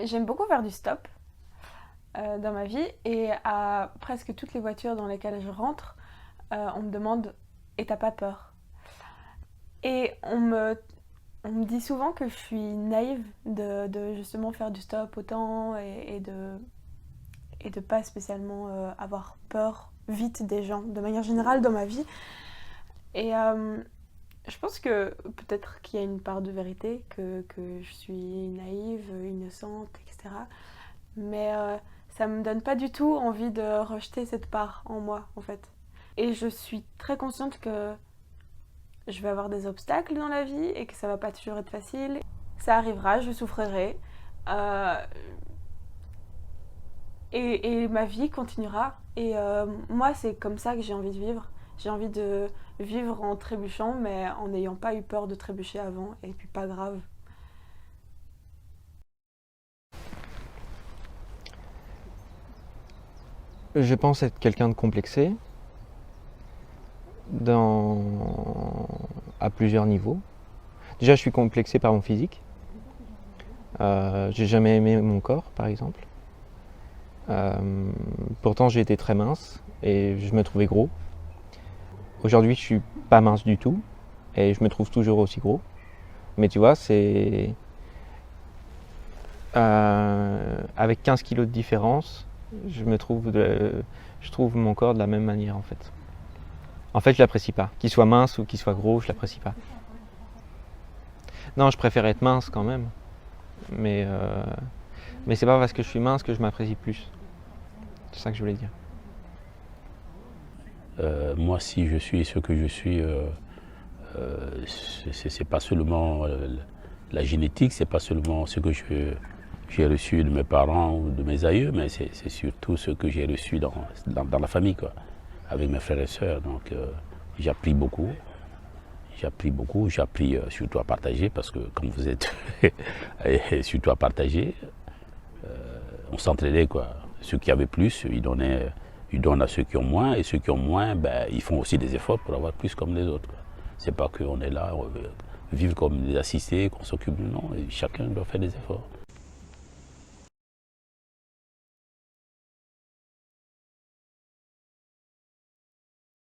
J'aime beaucoup faire du stop dans ma vie et à presque toutes les voitures dans lesquelles je rentre, on me demande et t'as pas peur? Et on me dit souvent que je suis naïve de justement faire du stop autant et de pas spécialement avoir peur vite des gens, de manière générale dans ma vie. Et je pense que peut-être qu'il y a une part de vérité, que je suis naïve, innocente, etc. Mais ça me donne pas du tout envie de rejeter cette part en moi, en fait. Et je suis très consciente que je vais avoir des obstacles dans la vie et que ça va pas toujours être facile. Ça arrivera, je souffrirai. Euh, et ma vie continuera. Et moi, c'est comme ça que j'ai envie de vivre. J'ai envie de vivre en trébuchant, mais en n'ayant pas eu peur de trébucher avant. Et puis pas grave. Je pense être quelqu'un de complexé dans... à plusieurs niveaux. Déjà, je suis complexé par mon physique. J'ai jamais aimé mon corps, par exemple. Pourtant, j'ai été très mince et je me trouvais gros. Aujourd'hui, je suis pas mince du tout et je me trouve toujours aussi gros. Mais tu vois, c'est avec 15 kilos de différence, je trouve mon corps de la même manière en fait. En fait, je l'apprécie pas. Qu'il soit mince ou qu'il soit gros, je l'apprécie pas. Non, je préfère être mince quand même. Mais, euh, mais c'est pas parce que je suis mince que je m'apprécie plus. C'est ça que je voulais dire. Moi, si je suis ce que je suis, c'est pas seulement la génétique, c'est pas seulement ce que j'ai reçu de mes parents ou de mes aïeux, mais c'est surtout ce que j'ai reçu dans la famille, quoi, avec mes frères et sœurs. Donc, j'ai appris beaucoup. J'ai appris surtout à partager, parce que comme vous êtes surtout à partager, on s'entraidait, quoi. Ceux qui avaient plus, ils donnent à ceux qui ont moins, et ceux qui ont moins, ben, ils font aussi des efforts pour avoir plus comme les autres, quoi. C'est pas qu'on est là, on veut vivre comme des assistés, qu'on s'occupe, non, et chacun doit faire des efforts.